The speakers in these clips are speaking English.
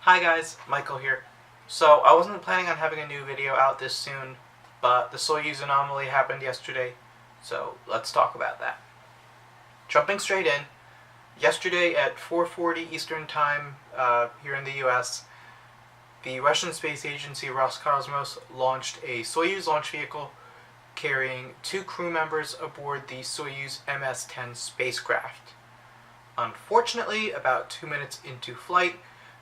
Hi guys, Michael here. So I wasn't planning on having a new video out this soon, but the Soyuz anomaly happened yesterday, so let's talk about that. Jumping straight in, yesterday at 4:40 Eastern Time here in the US, the Russian space agency Roscosmos launched a Soyuz launch vehicle carrying 2 crew members aboard the Soyuz MS-10 spacecraft. Unfortunately, about 2 minutes into flight,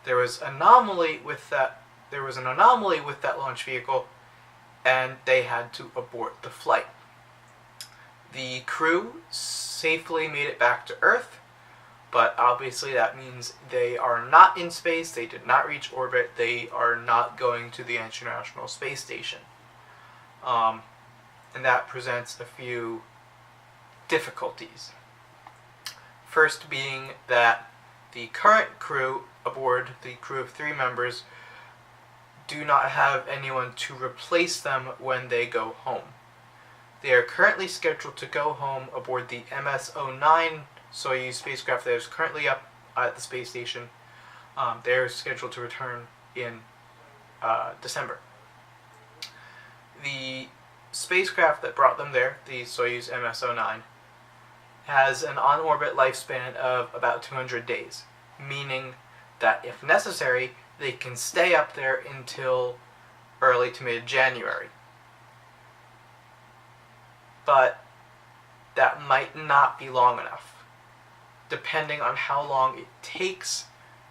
there was an anomaly with that launch vehicle, and they had to abort the flight. The crew safely made it back to Earth, but obviously that means they are not in space, they did not reach orbit, they are not going to the International Space Station. And that presents a few difficulties. First being that the current crew aboard, the crew of 3 members, do not have anyone to replace them when they go home. They are currently scheduled to go home aboard the MS-10 Soyuz spacecraft that is currently up at the space station. They are scheduled to return in December. The spacecraft that brought them there, the Soyuz MS-09, has an on-orbit lifespan of about 200 days, meaning that if necessary, they can stay up there until early to mid-January. But that might not be long enough. Depending on how long it takes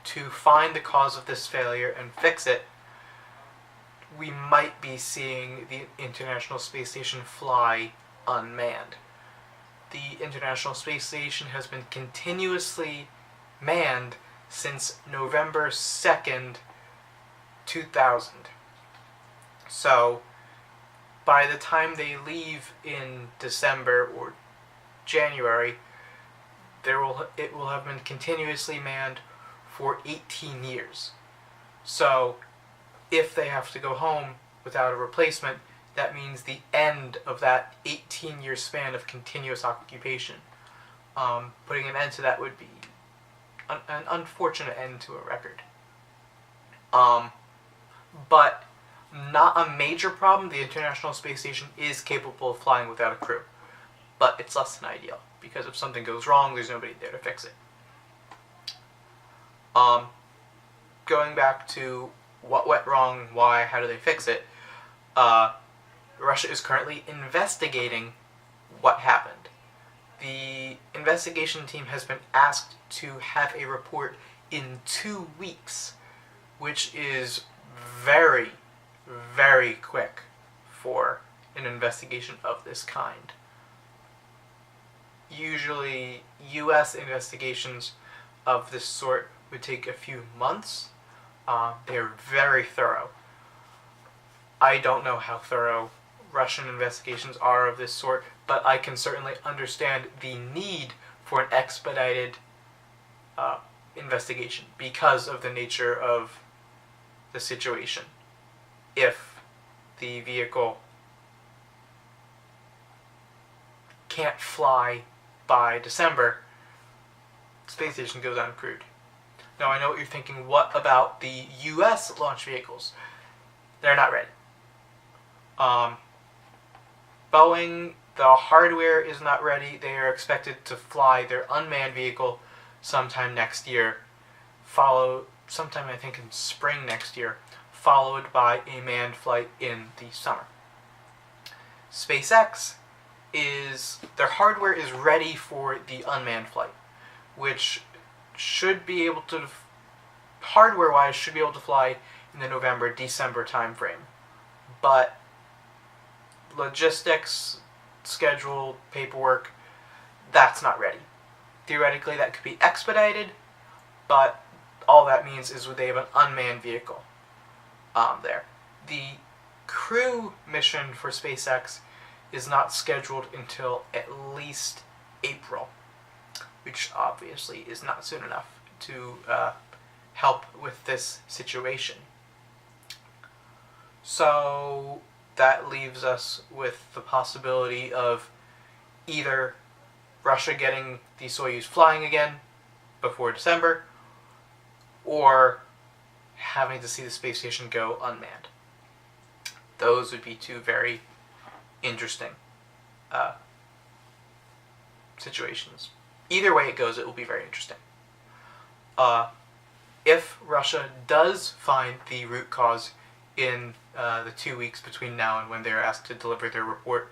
to find the cause of this failure and fix it, we might be seeing the International Space Station fly unmanned. The International Space Station has been continuously manned since November 2nd, 2000. So, by the time they leave in December or January, it will have been continuously manned for 18 years. So, if they have to go home without a replacement, that means the end of that 18-year span of continuous occupation. Putting an end to that would be an unfortunate end to a record. But not a major problem. The International Space Station is capable of flying without a crew. But it's less than ideal, because if something goes wrong, there's nobody there to fix it. Going back to what went wrong, why, how do they fix it, Russia is currently investigating what happened. The investigation team has been asked to have a report in 2 weeks, which is very, very quick for an investigation of this kind. Usually, US investigations of this sort would take a few months. They're very thorough. I don't know how thorough Russian investigations are of this sort, but I can certainly understand the need for an expedited investigation because of the nature of the situation. If the vehicle can't fly by December, the space station goes uncrewed. Now I know what you're thinking, what about the US launch vehicles? They're not ready. Boeing, the hardware is not ready. They are expected to fly their unmanned vehicle sometime next year, sometime I think in spring next year, followed by a manned flight in the summer. SpaceX their hardware is ready for the unmanned flight, which should be able to, hardware-wise, should be able to fly in the November-December timeframe. But logistics, schedule, paperwork, that's not ready. Theoretically, that could be expedited, but all that means is they have an unmanned vehicle there. The crew mission for SpaceX is not scheduled until at least April, which obviously is not soon enough to help with this situation. So that leaves us with the possibility of either Russia getting the Soyuz flying again before December, or having to see the space station go unmanned. Those would be two very interesting situations. Either way it goes, it will be very interesting. If Russia does find the root cause in the 2 weeks between now and when they're asked to deliver their report,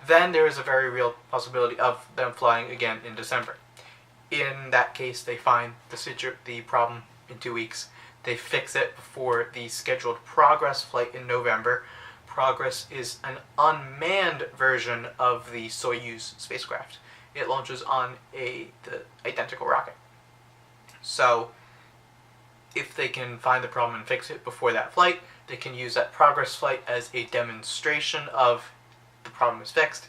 then there is a very real possibility of them flying again in December. In that case, they find the problem in 2 weeks. They fix it before the scheduled Progress flight in November. Progress is an unmanned version of the Soyuz spacecraft. It launches on the identical rocket. So, if they can find the problem and fix it before that flight, they can use that Progress flight as a demonstration of the problem is fixed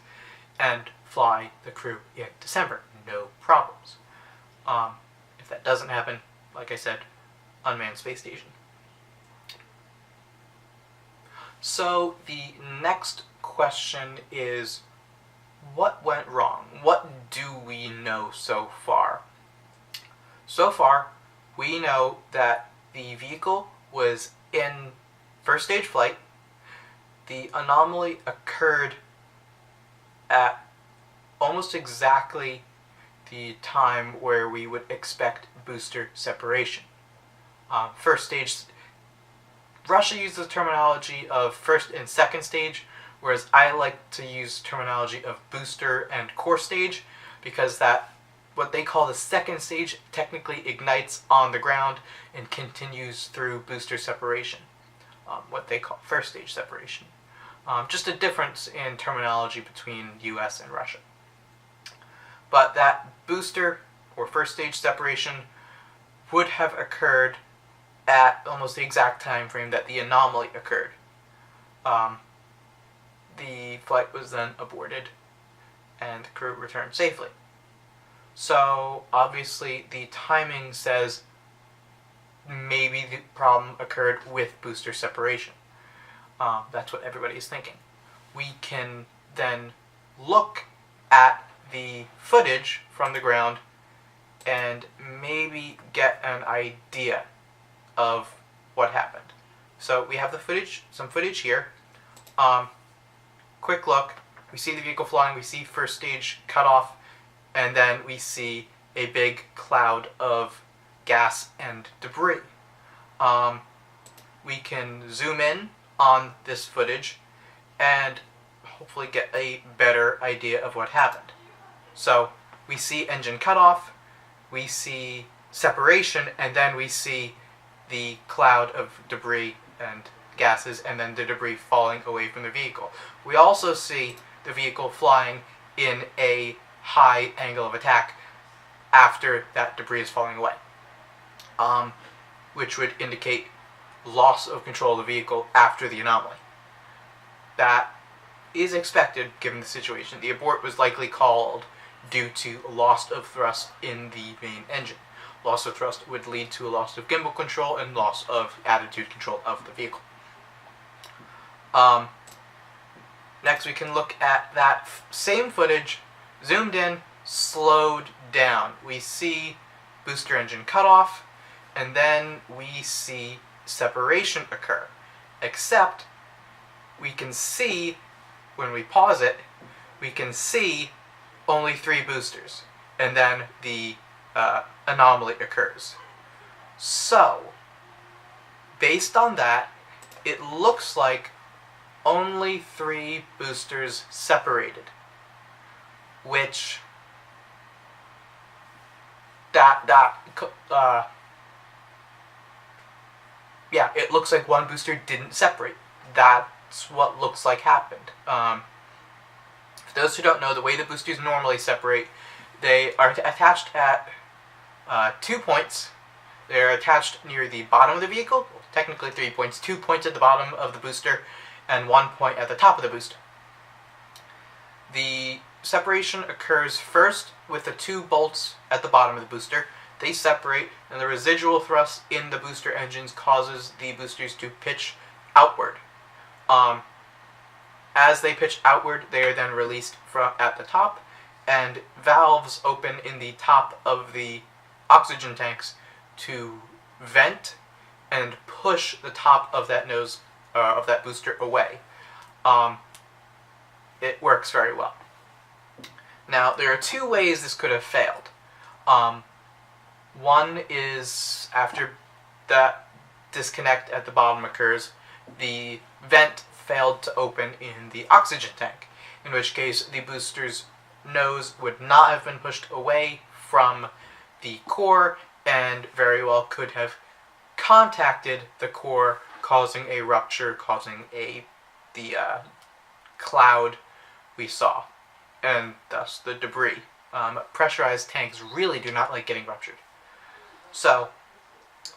and fly the crew in December. No problems. If that doesn't happen, like I said, unmanned space station. So the next question is, what went wrong? What do we know so far? So far, we know that the vehicle was in first stage flight. The anomaly occurred at almost exactly the time where we would expect booster separation. First stage, Russia uses the terminology of first and second stage, whereas I like to use terminology of booster and core stage, because that what they call the second stage technically ignites on the ground and continues through booster separation, what they call first stage separation. Just a difference in terminology between US and Russia. But that booster or first stage separation would have occurred at almost the exact time frame that the anomaly occurred. The flight was then aborted and the crew returned safely. So obviously the timing says maybe the problem occurred with booster separation. That's what everybody is thinking. We can then look at the footage from the ground and maybe get an idea of what happened. So we have the footage, some footage here. Quick look, we see the vehicle flying, we see first stage cut off, and then we see a big cloud of gas and debris. We can zoom in on this footage and hopefully get a better idea of what happened. So we see engine cutoff, we see separation, and then we see the cloud of debris and gases, and then the debris falling away from the vehicle. We also see the vehicle flying in a high angle of attack after that debris is falling away, which would indicate loss of control of the vehicle after the anomaly. That is expected given the situation. The abort was likely called due to loss of thrust in the main engine. Loss of thrust would lead to a loss of gimbal control and loss of attitude control of the vehicle. Next we can look at that same footage, zoomed in, slowed down. We see booster engine cutoff, and then we see separation occur. Except we can see, when we pause it, we can see only 3 boosters, and then the anomaly occurs. So, based on that, it looks like only 3 boosters separated, which yeah, it looks like one booster didn't separate. That's what looks like happened. For those who don't know, the way the boosters normally separate, they are attached at 2 points. They're attached near the bottom of the vehicle, technically 3 points, 2 points at the bottom of the booster, and 1 point at the top of the booster. The separation occurs first with the 2 bolts at the bottom of the booster. They separate, and the residual thrust in the booster engines causes the boosters to pitch outward. As they pitch outward, they are then released at the top, and valves open in the top of the oxygen tanks to vent and push the top of that nose of that booster away. It works very well. Now, there are two ways this could have failed. One is after that disconnect at the bottom occurs, the vent failed to open in the oxygen tank, in which case the booster's nose would not have been pushed away from the core and very well could have contacted the core, causing a rupture, causing the cloud we saw, and thus the debris. Pressurized tanks really do not like getting ruptured. So,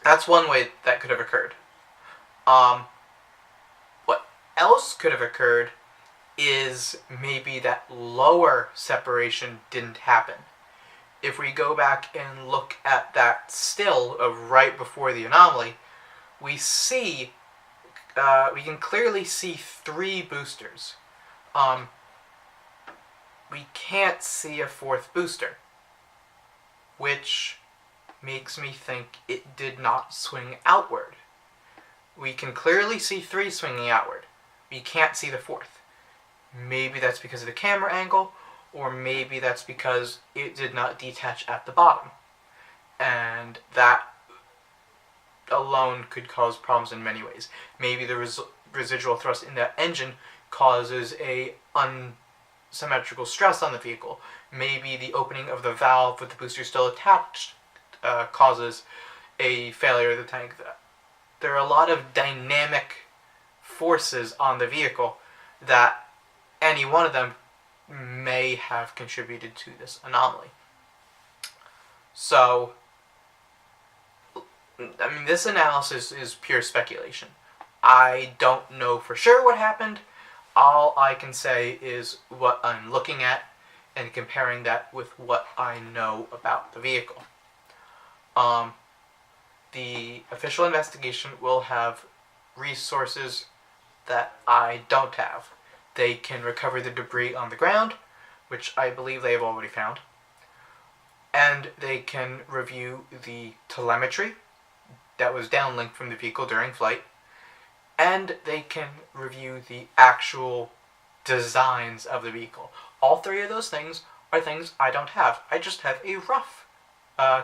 that's one way that could have occurred. What else could have occurred is maybe that lower separation didn't happen. If we go back and look at that still of right before the anomaly, we can clearly see 3 boosters. We can't see a 4th booster, which makes me think it did not swing outward. We can clearly see 3 swinging outward. We can't see the 4th. Maybe that's because of the camera angle, or maybe that's because it did not detach at the bottom. And that alone could cause problems in many ways. Maybe the residual thrust in that engine causes a unsymmetrical stress on the vehicle. Maybe the opening of the valve with the booster still attached causes a failure of the tank. There are a lot of dynamic forces on the vehicle that any one of them may have contributed to this anomaly. So, I mean, this analysis is pure speculation. I don't know for sure what happened. All I can say is what I'm looking at and comparing that with what I know about the vehicle. The official investigation will have resources that I don't have. They can recover the debris on the ground, which I believe they have already found. And they can review the telemetry that was downlinked from the vehicle during flight. And they can review the actual designs of the vehicle. All 3 of those things are things I don't have. I just have a rough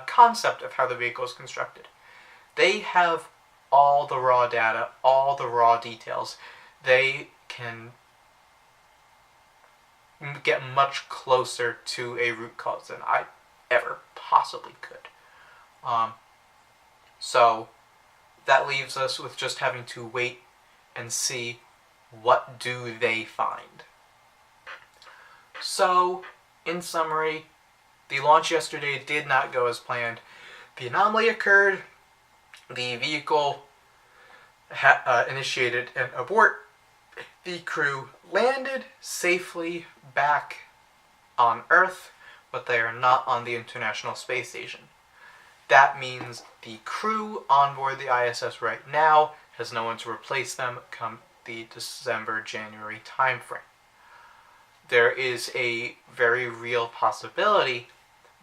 concept of how the vehicle is constructed. They have all the raw data, all the raw details. They can get much closer to a root cause than I ever possibly could. So that leaves us with just having to wait and see what do they find. So, in summary, the launch yesterday did not go as planned. The anomaly occurred, the vehicle initiated an abort, the crew landed safely back on Earth, but they are not on the International Space Station. That means the crew on board the ISS right now has no one to replace them come the December-January timeframe. There is a very real possibility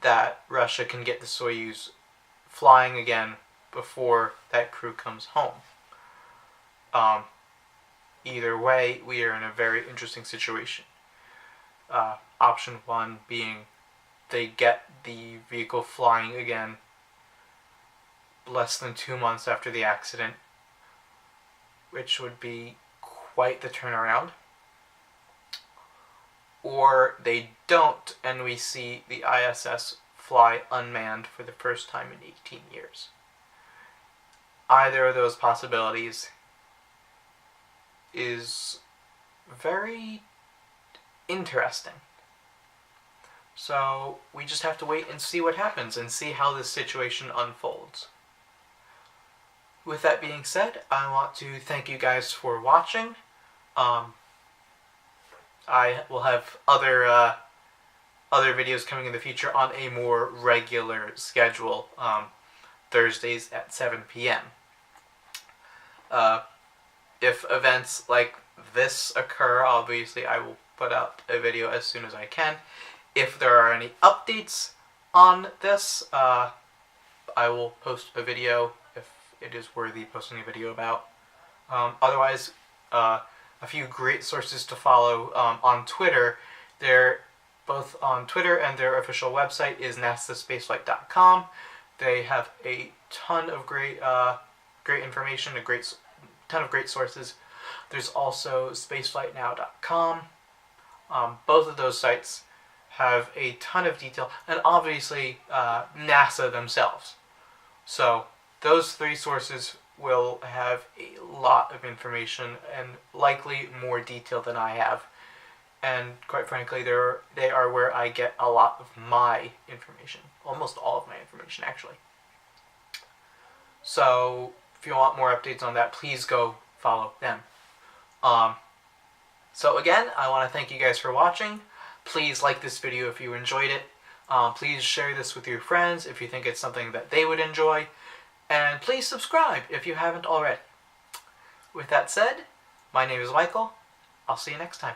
that Russia can get the Soyuz flying again before that crew comes home. Either way, we are in a very interesting situation. Option 1 being they get the vehicle flying again less than 2 months after the accident, which would be quite the turnaround. Or they don't, and we see the ISS fly unmanned for the first time in 18 years. Either of those possibilities is very interesting. So we just have to wait and see what happens and see how this situation unfolds. With that being said, I want to thank you guys for watching. I will have other videos coming in the future on a more regular schedule, Thursdays at 7 p.m. If events like this occur, obviously I will put out a video as soon as I can. If there are any updates on this, I will post a video if it is worthy posting a video about. Otherwise, a few great sources to follow on Twitter. They're both on Twitter, and their official website is nasaspaceflight.com. They have a ton of great information, a ton of great sources. There's also spaceflightnow.com. Both of those sites have a ton of detail, and obviously NASA themselves. So those three sources will have a lot of information, and likely more detail than I have. And quite frankly, they are where I get a lot of my information. Almost all of my information, actually. So if you want more updates on that, please go follow them. So again, I want to thank you guys for watching. Please like this video if you enjoyed it. Please share this with your friends if you think it's something that they would enjoy. And please subscribe if you haven't already. With that said, my name is Michael. I'll see you next time.